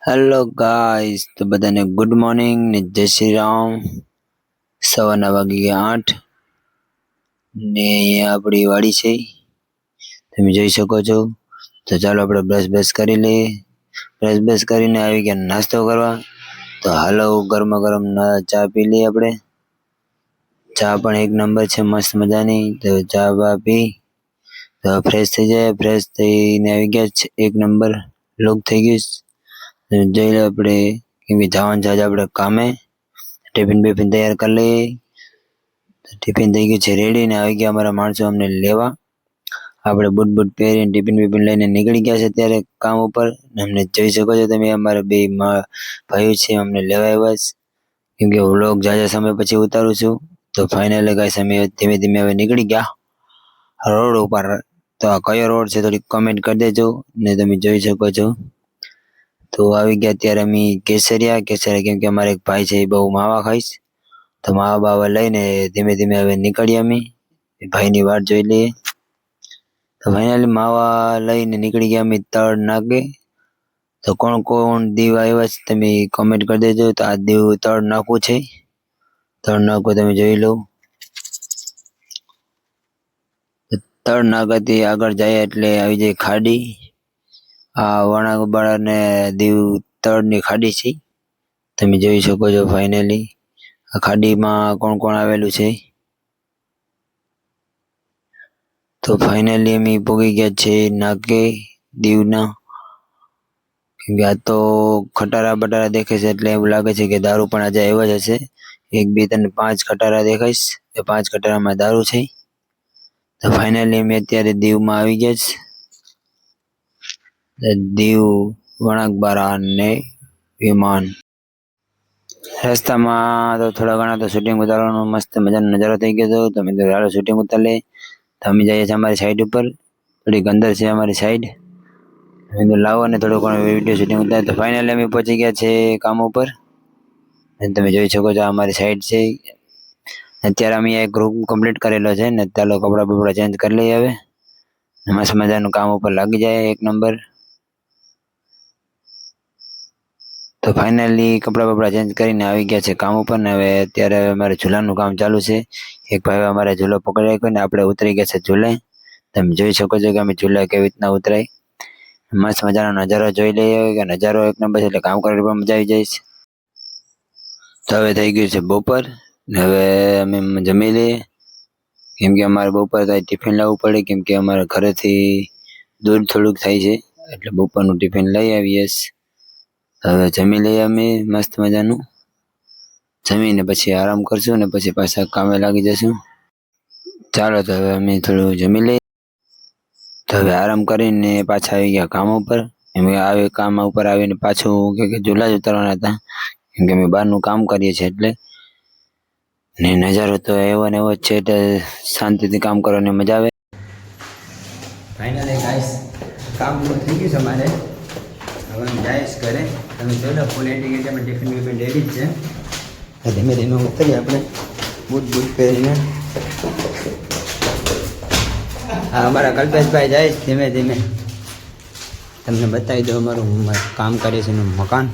Hello guys, તો બધાને good morning ને જય શ્રી રામ. સવારના વાગી ગયા 8 ને અહીંયા આપણી વાડી છે, તમે જોઈ શકો છો. તો ચાલો આપણે બ્રશ કરી લઈએ. બ્રશ કરીને આવી ગયા નાસ્તો કરવા. તો હાલો ગરમા ગરમ ચા પી લઈએ આપણે. ચા પણ એક નંબર છે, મસ્ત મજાની. તો ચા પી તો ફ્રેશ થઈ જાય. ફ્રેશ થઈને આવી ગયા છે, એક નંબર લુક થઈ ગયું. જોઈ લો આપણે, કેમ કે જવાનું છે આજે આપણે કામે. ટિફિન બિફિન તૈયાર કરી લઈએ. ટિફિન થઈ ગયું છે રેડી ને આવી ગયા અમારા માણસો અમને લેવા. આપણે બૂટ પહેરીને ટિફિન બિફિન લઈને નીકળી ગયા છે અત્યારે કામ ઉપર. અમને જોઈ શકો છો તમે, અમારા બે ભાઈઓ છે અમને લેવા આવ્યા છે. કેમ કે વ્લોગ જાજા સમય પછી ઉતારું છું. તો ફાઇનલી ગાઈસ અમે ધીમે ધીમે હવે નીકળી ગયા રોડ ઉપર. તો આ કયો રોડ છે થોડી કમેન્ટ કરી દેજો ને. તમે જોઈ શકો છો તો આવી ગયા અત્યારે અમે કેસરિયા કેમ કે અમારે એક ભાઈ છે એ બહુ માવા ખાઈશ. તો માવા બાવા લઈને ધીમે ધીમે હવે નીકળીએ અમે. ભાઈની વાટ જોઈ લઈએ. તો ફાઇનલી માવા લઈને નીકળી ગયા અમે તળ નાગે. તો કોણ કોણ દીવ આવ્યા છે તમે કોમેન્ટ કરી દેજો. તો આ દીવ તળ નાખવું છે. તળ નાખવું તમે જોઈ લો. તળ નાકાથી આગળ જાય એટલે આવી જાય ખાડી. આ વણાકબાળા ને દીવ તળની ખાડી છે, તમે જોઈ શકો છો. ફાઇનલી આ ખાડીમાં કોણ કોણ આવેલું છે. તો ફાઇનલી અમે પહોંચી ગયા છે નાકે દીવના. કેમ કે આ તો ખટારા બટારા દેખાય છે એટલે એવું લાગે છે કે દારૂ પણ આજે આવ્યા જ હશે. 1 2 3 5 ખટારા દેખાઈશ. એ 5 ખટારામાં દારૂ છે. તો ફાઇનલી અમે અત્યારે દીવમાં આવી ગયા છે. દીવ વણાકબારા ને વિમાન. રસ્તામાં તો થોડા ઘણા તો શૂટિંગ ઉતારવાનો મસ્ત મજાનો નજારો થઈ ગયો હતો. તમે તો હાલો શૂટિંગ ઉતારી લે. તો અમે જઈએ છીએ અમારી સાઈડ ઉપર. થોડીક અંદર છે અમારી સાઈડ. અમે તો લાવો ને થોડું ઘણું વિડીયો શૂટિંગ ઉતારે. તો ફાઇનલી અમે પહોંચી ગયા છે કામ ઉપર. અને તમે જોઈ શકો છો અમારી સાઈડ છે. અત્યારે અમે એક ગ્રુપ કમ્પ્લીટ કરેલો છે ને. ચાલો કપડાં બપડા ચેન્જ કરી લઈએ હવે. મસ્ત મજાનું કામ ઉપર લાગી જાય એક નંબર. તો ફાઇનલી કપડાં બપડા ચેન્જ કરીને આવી ગયા છે કામ ઉપર ને. હવે અત્યારે અમારે ઝૂલાનું કામ ચાલુ છે. એક ભાઈ અમારે ઝૂલો પકડી રાખ્યો ને આપણે ઉતરી ગયા છે ઝૂલે. તમે જોઈ શકો છો કે અમે ઝૂલે કેવી રીતના ઉતરાય. મસ્ત મજાનો નજારો જોઈ લઈએ કે નજારો એક નંબર છે એટલે કામ કરવાની પણ મજા આવી જાય છે. તો હવે થઈ ગયું છે બપોર ને હવે અમે જમી લઈએ. કેમ કે અમારે બપોર થાય ટિફિન લાવવું પડે. કેમ કે અમારા ઘરેથી દૂર થોડુંક થાય છે એટલે બપોરનું ટિફિન લઈ આવીએ. હવે જમી લઈએ અમે મસ્ત મજાનું. જમીને પછી આરામ કરશું ને પછી પાછા કામે લાગી જશું. ચાલો તો હવે અમે થોડું જમી લઈએ. તો હવે આરામ કરીને પાછા આવી ગયા કામ ઉપર. એમ કામ ઉપર આવીને પાછું કે ઝૂલા જ ઉતારવાના હતા. કેમ કે અમે બહારનું કામ કરીએ છીએ એટલે. ને નજારો તો એવો ને એવો જ છે એટલે શાંતિથી કામ કરવાની મજા આવે. ફાઇનલી ગાઈસ કામ પૂરું થઈ ગયું છે અમારે. હવે હું જઈશ ઘરે. તમે જોઈ લો ફૂલ એટી અમે ટિફિન બિફિન રેડી જ છે. ધીમે ધીમે ઉતરીએ આપણે બૂટ પહેરીને. હા અમારા કલ્પેશભાઈ જાય ધીમે ધીમે. તમને બતાવી દો અમારું કામ કરીએ છીએ એનું મકાન.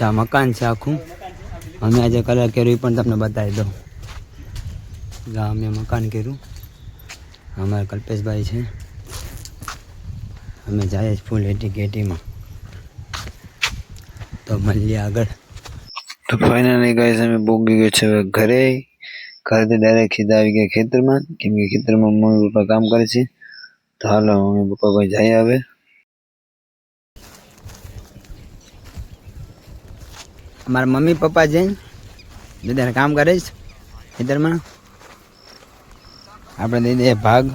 આ મકાન છે આખું. અમે આજે કલર કર્યું એ પણ તમને બતાવી દઉં. અમે મકાન કર્યું. અમારા કલ્પેશભાઈ છે. અમે જાય ફૂલ એટીમાં. તો મળીએ આગળ. તો ફાઇનલી ગાઈસ અમે પહોંચી ગયા છે ઘરે. ઘરેથી ડાયરેક્ટ સીધા આવી ગયા ખેતરમાં. કેમ કે ખેતરમાં મમ્મી પપ્પા કામ કરે છે. તો હાલો મમ્મી પપ્પા ભાઈ જાય હવે. અમારા મમ્મી પપ્પા જઈને બધાને કામ કરે છે ખેતરમાં. આપણે દઈ દઈએ ભાગ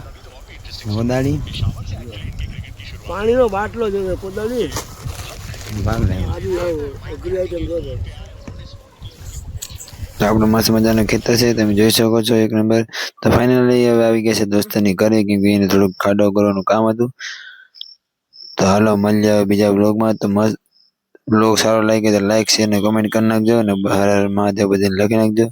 કોદાળી. પાણીનો બાટલો જોવે કોદાળી ભાગ લે. આપણું મસ્ત મજાનું ખેતર છે, તમે જોઈ શકો છો એક નંબર. તો ફાઇનલી હવે આવી ગયા છે દોસ્તની ઘરે. કેમ કે એને થોડુંક ખાડો કરવાનું કામ હતું. તો હાલો મળીએ હવે બીજા બ્લોગમાં. તો મસ્ત બ્લોગ સારો લાગે તો લાઈક શેર ને કોમેન્ટ કરી નાખજો. અને હર હર મહાદેવ બધાને લખી નાખજો.